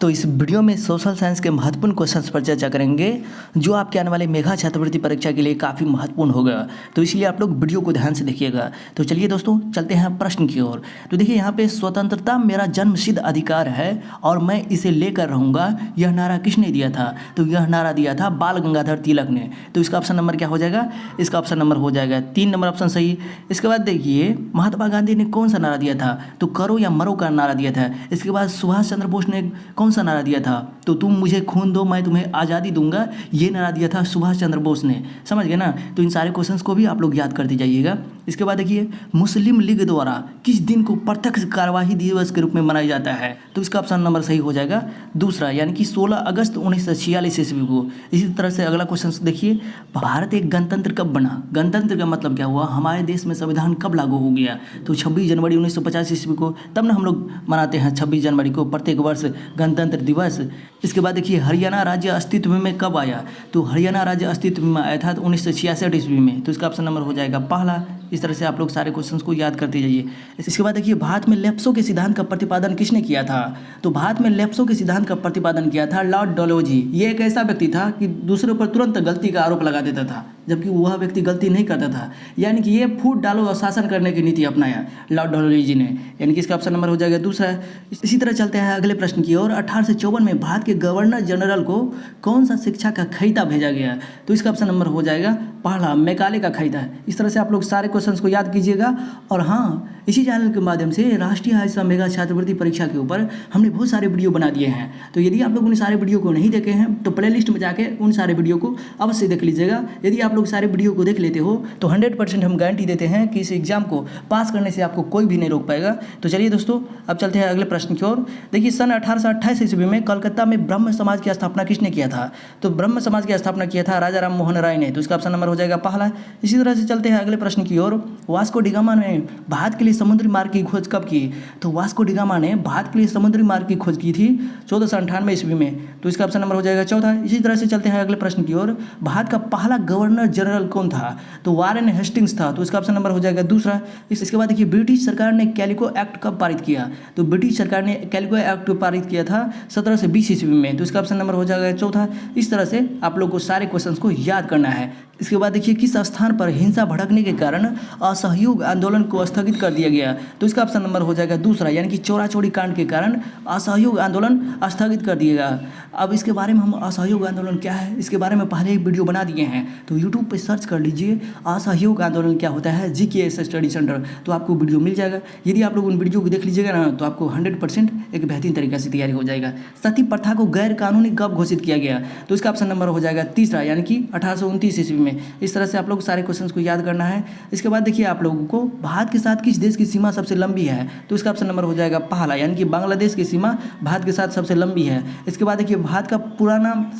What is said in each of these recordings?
तो इस वीडियो में सोशल साइंस के महत्वपूर्ण क्वेश्चंस पर चर्चा करेंगे जो आपके आने वाले मेघा छात्रवृत्ति परीक्षा के लिए काफ़ी महत्वपूर्ण होगा। तो इसलिए आप लोग वीडियो को ध्यान से देखिएगा। तो चलिए दोस्तों चलते हैं प्रश्न की ओर। तो देखिए यहाँ पे स्वतंत्रता मेरा जन्मसिद्ध अधिकार है और मैं इसे लेकर रहूँगा, यह नारा किसने दिया था? तो यह नारा दिया था बाल गंगाधर तिलक ने। तो इसका ऑप्शन नंबर क्या हो जाएगा? इसका ऑप्शन नंबर हो जाएगा 3 नंबर ऑप्शन सही। इसके बाद देखिए महात्मा गांधी ने कौन सा नारा दिया था? तो करो या मरो का नारा दिया था। इसके बाद सुभाष चंद्र बोस ने कौन सा नारा दिया था? तो तुम मुझे खून दो मैं तुम्हें आज़ादी दूंगा, ये नारा दिया था सुभाष चंद्र बोस ने। समझ गए ना? तो इन सारे क्वेश्चंस को भी आप लोग याद करते जाइएगा। इसके बाद देखिए मुस्लिम लीग द्वारा किस दिन को प्रत्यक्ष कार्यवाही दिवस के रूप में मनाया जाता है? तो इसका ऑप्शन नंबर सही हो जाएगा दूसरा, यानी कि 16 अगस्त 1946 ईस्वी को। इसी तरह से अगला क्वेश्चन देखिए, भारत एक गणतंत्र कब बना? गणतंत्र का मतलब क्या हुआ? हमारे देश में संविधान कब लागू हो गया? तो 26 जनवरी 1950 ईस्वी को। तब ना हम लोग मनाते हैं 26 जनवरी को प्रत्येक वर्ष गणतंत्र दिवस। इसके बाद देखिए हरियाणा राज्य अस्तित्व में कब आया? तो हरियाणा राज्य अस्तित्व में आया था 1966 ईस्वी में। तो इसका ऑप्शन नंबर हो जाएगा पहला। इस तरह से आप लोग सारे क्वेश्चंस को याद करते जाइए। इसके बाद देखिए भारत में लेप्सो के सिद्धांत का प्रतिपादन किसने किया था? तो भारत में लेप्सो के सिद्धांत का प्रतिपादन किया था लॉर्ड डलहौजी। ये एक ऐसा व्यक्ति था कि दूसरे पर तुरंत गलती का आरोप लगा देता था, जबकि वह व्यक्ति गलती नहीं करता था। यानी कि ये फूट डालो और शासन करने की नीति अपनाया लॉर्ड डलहौजी ने। यानी कि इसका ऑप्शन नंबर हो जाएगा दूसरा। इसी तरह चलते हैं अगले प्रश्न की ओर। 1854 में भारत के गवर्नर जनरल को कौन सा शिक्षा का खरीदा भेजा गया? तो इसका ऑप्शन नंबर हो जाएगा पहला, मैकाले का खरीदा। इस तरह से आप लोग सारे क्वेश्चंस को याद कीजिएगा। और हाँ, इसी चैनल के माध्यम से राष्ट्रीय आयसा मेगा छात्रवृत्ति परीक्षा के ऊपर हमने बहुत सारे वीडियो बना दिए हैं। तो यदि आप लोग उन सारे वीडियो को नहीं देखे हैं तो प्लेलिस्ट में जाके उन सारे वीडियो को अवश्य देख लीजिएगा। यदि आप लोग सारे वीडियो को देख लेते हो तो 100% हम गारंटी देते हैं कि इस एग्जाम को पास करने से आपको कोई भी नहीं रोक पाएगा। तो चलिए दोस्तों अब चलते हैं अगले प्रश्न की ओर। देखिए सन 1828 ईस्वी में कलकत्ता में ब्रह्म समाज की स्थापना किसने किया था? तो ब्रह्म समाज की स्थापना किया था राजा राम मोहन राय ने। तो इसका ऑप्शन नंबर हो जाएगा पहला। इसी तरह से चलते हैं अगले प्रश्न की ओर। वास्को डी गामा ने भारत के लिए समुद्री मार्ग की खोज कब की? तो वास्को डी गामा ने भारत के लिए समुद्री मार्ग की खोज की थी 1498 ईस्वी में। तो इसका ऑप्शन नंबर हो जाएगा चौथा। इसी तरह से चलते हैं अगले प्रश्न की ओर। भारत का पहला गवर्नर जनरल कौन था? तो वारेन हेस्टिंग्स था। तो इसका ऑप्शन नंबर हो जाएगा दूसरा। इसके बाद देखिए ब्रिटिश सरकार ने कैलिको एक्ट कब पारित किया? तो ब्रिटिश सरकार ने कैलिको एक्ट पारित किया था 1720 ईस्वी में। तो इसका ऑप्शन नंबर हो जाएगा चौथा। इस तरह से आप लोग को सारे क्वेश्चंस को याद करना है। इसके बाद देखिए किस स्थान पर हिंसा भड़कने के कारण असहयोग आंदोलन को स्थगित कर दिया गया? तो इसका ऑप्शन नंबर हो जाएगा दूसरा, यानी कि चोरा चोरी कांड के कारण असहयोग आंदोलन स्थगित कर दिएगा। अब इसके बारे में हम असहयोग आंदोलन क्या है इसके बारे में पहले एक वीडियो बना दिए हैं। तो यूट्यूब पे सर्च कर लीजिए असहयोग आंदोलन क्या होता है GKS स्टडी सेंटर, तो आपको वीडियो मिल जाएगा। यदि आप लोग उन वीडियो को देख लीजिएगा ना तो आपको 100% एक बेहतरीन तरीके से तैयारी हो जाएगा। सती प्रथा को गैर कानूनी कब घोषित किया गया? तो इसका ऑप्शन नंबर हो जाएगा तीसरा, यानी कि 1829 ईस्वी में। इस तरह से आप लोग सारे क्वेश्चंस को याद करना है। इसके बाद देखिए आप लोगों को भारत के साथ किस देश की सीमा सबसे लंबी है? तो इसका ऑप्शन नंबर हो जाएगा पहला, यानी कि बांग्लादेश की सीमा भारत के साथ सबसे लंबी है। इसके बाद देखिए भारत का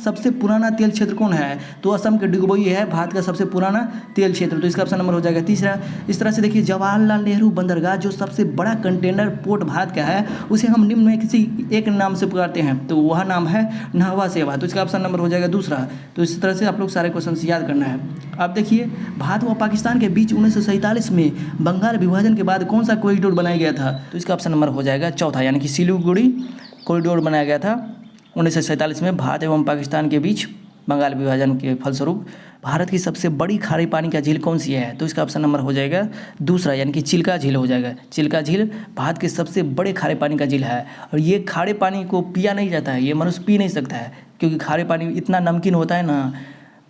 सबसे पुराना तेल क्षेत्र कौन है? तो असम के डिगबोई है भारत का सबसे पुराना तेल क्षेत्र। तो इसका ऑप्शन नंबर हो जाएगा तीसरा। इस तरह से देखिए जवाहरलाल नेहरू बंदरगाह जो सबसे बड़ा कंटेनर पोर्ट भारत का है उसे हम निम्न में किसी एक नाम से पुकारते हैं, तो वह नाम है नहवा सेवा। तो इसका ऑप्शन नंबर हो जाएगा दूसरा। तो इस तरह से आप लोग सारे क्वेश्चन याद करना है। अब देखिए भारत व पाकिस्तान के बीच 1947 में बंगाल विभाजन के बाद कौन सा कॉरिडोर बनाया गया था? तो इसका ऑप्शन नंबर हो जाएगा चौथा, यानी कि सिलीगुड़ी कॉरिडोर बनाया गया था 1947 में भारत एवं पाकिस्तान के बीच बंगाल विभाजन के फलस्वरूप। भारत की सबसे बड़ी खारे पानी का झील कौन सी है? तो इसका ऑप्शन नंबर हो जाएगा दूसरा, यानी कि चिल्का झील हो जाएगा। चिल्का झील भारत के सबसे बड़े खारे पानी का झील है और ये खारे पानी को पिया नहीं जाता है, ये मनुष्य पी नहीं सकता है क्योंकि खारे पानी इतना नमकीन होता है ना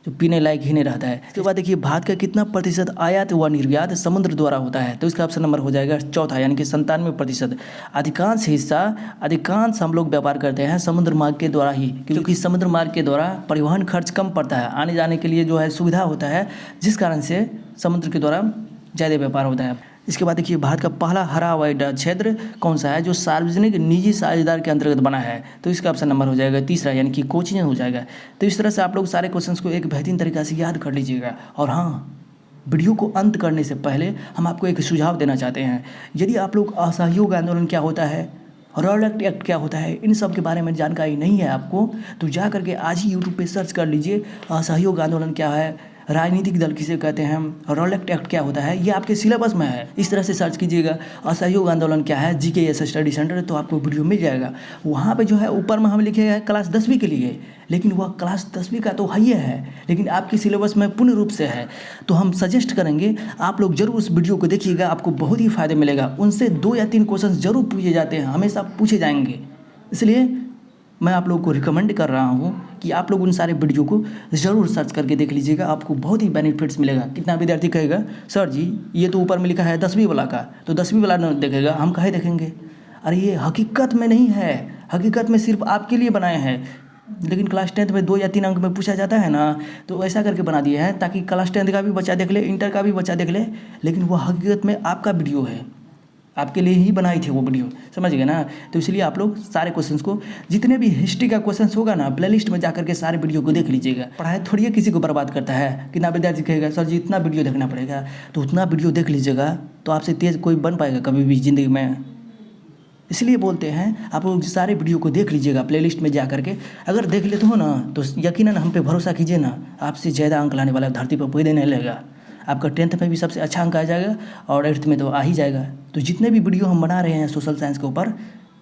जो पीने लायक ही नहीं रहता है। इसके बाद देखिए भारत का कितना प्रतिशत आयात व निर्यात समुद्र द्वारा होता है? तो इसका ऑप्शन नंबर हो जाएगा चौथा, यानी कि 97%। अधिकांश हम लोग व्यापार करते हैं समुद्र मार्ग के द्वारा ही, क्योंकि समुद्र मार्ग के द्वारा परिवहन खर्च कम पड़ता है, आने जाने के लिए जो है सुविधा होता है, जिस कारण से समुद्र के द्वारा ज़्यादा व्यापार होता है। इसके बाद देखिए भारत का पहला हरा हवाई अड्डा क्षेत्र कौन सा है जो सार्वजनिक निजी साझेदार के अंतर्गत बना है? तो इसका ऑप्शन नंबर हो जाएगा तीसरा, यानी कि कोचीन हो जाएगा। तो इस तरह से आप लोग सारे क्वेश्चंस को एक बेहतरीन तरीके से याद कर लीजिएगा। और हाँ, वीडियो को अंत करने से पहले हम आपको एक सुझाव देना चाहते हैं। यदि आप लोग असहयोग आंदोलन क्या होता है, रॉयलेट एक्ट क्या होता है, इन सब के बारे में जानकारी नहीं है आपको, तो जा करके आज ही यूट्यूब पे सर्च कर लीजिए असहयोग आंदोलन क्या है, राजनीतिक दल किसे कहते हैं, रॉलेट एक्ट क्या होता है, ये आपके सिलेबस में है। इस तरह से सर्च कीजिएगा। असहयोग आंदोलन क्या है, GKS स्टडी सेंटर, तो आपको वीडियो मिल जाएगा। वहाँ पे जो है ऊपर में हम लिखे हैं क्लास 10वीं के लिए, लेकिन वह क्लास 10वीं का तो है, लेकिन आपके सिलेबस में पूर्ण रूप से है। तो हम सजेस्ट करेंगे आप लोग जरूर उस वीडियो को देखिएगा, आपको बहुत ही फ़ायदा मिलेगा। उनसे 2 या 3 क्वेश्चन जरूर पूछे जाते हैं, हमेशा पूछे जाएंगे। इसलिए मैं आप लोगों को रिकमेंड कर रहा हूँ कि आप लोग उन सारे वीडियो को ज़रूर सर्च करके देख लीजिएगा, आपको बहुत ही बेनिफिट्स मिलेगा। कितना विद्यार्थी कहेगा सर जी ये तो ऊपर में लिखा है 10वीं वाला का, तो 10वीं वाला न देखेगा, हम काहे देखेंगे। अरे ये हकीकत में नहीं है, हकीकत में सिर्फ आपके लिए बनाए हैं, लेकिन क्लास 10th में 2 या 3 अंक में पूछा जाता है ना, तो ऐसा करके बना दिया है ताकि क्लास 10th का भी बच्चा देख ले, इंटर का भी बच्चा देख ले। लेकिन वो हकीकत में आपका वीडियो है, आपके लिए ही बनाई थी वो वीडियो, समझ गए ना। तो इसलिए आप लोग सारे क्वेश्चंस को, जितने भी हिस्ट्री का क्वेश्चंस होगा ना, प्लेलिस्ट में जाकर के सारे वीडियो को देख लीजिएगा। पढ़ाई थोड़ी है किसी को बर्बाद करता है। कितना विद्यार्थी कहेगा सर जी इतना वीडियो देखना पड़ेगा, तो उतना वीडियो देख लीजिएगा, तो आपसे तेज़ कोई बन पाएगा कभी भी ज़िंदगी में। इसलिए बोलते हैं आप लोग सारे वीडियो को देख लीजिएगा प्लेलिस्ट में जा करके। अगर देख लेते हो ना तो यकीनन हम पे भरोसा कीजिए ना, आपसे ज़्यादा अंक लाने वाला धरती पर कोई नहीं लगेगा। आपका 10th में भी सबसे अच्छा अंक आ जाएगा और 8th में तो आ ही जाएगा। तो जितने भी वीडियो हम बना रहे हैं सोशल साइंस के ऊपर,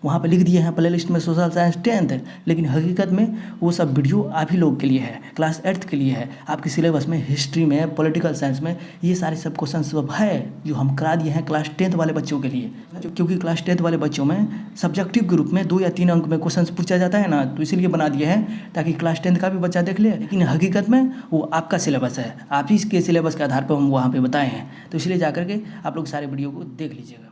वहाँ पे लिख दिए हैं प्लेलिस्ट में सोशल साइंस 10th, लेकिन हकीकत में वो सब वीडियो आप ही लोग के लिए है, क्लास 8th के लिए है। आपके सिलेबस में हिस्ट्री में, पॉलिटिकल साइंस में ये सारे सब क्वेश्चन सब है जो हम करा दिए हैं क्लास 10th वाले बच्चों के लिए। क्योंकि क्लास 10th वाले बच्चों में सब्जेक्टिव ग्रुप में 2 या 3 अंक में क्वेश्चन पूछा जाता है ना, तो इसीलिए बना दिए हैं ताकि क्लास 10th का भी बच्चा देख ले। लेकिन हकीकत में वो आपका सिलेबस है, आप ही के सिलेबस के आधार पर हम वहाँ पर बताए हैं। तो इसलिए जा करके आप लोग सारे वीडियो को देख लीजिएगा।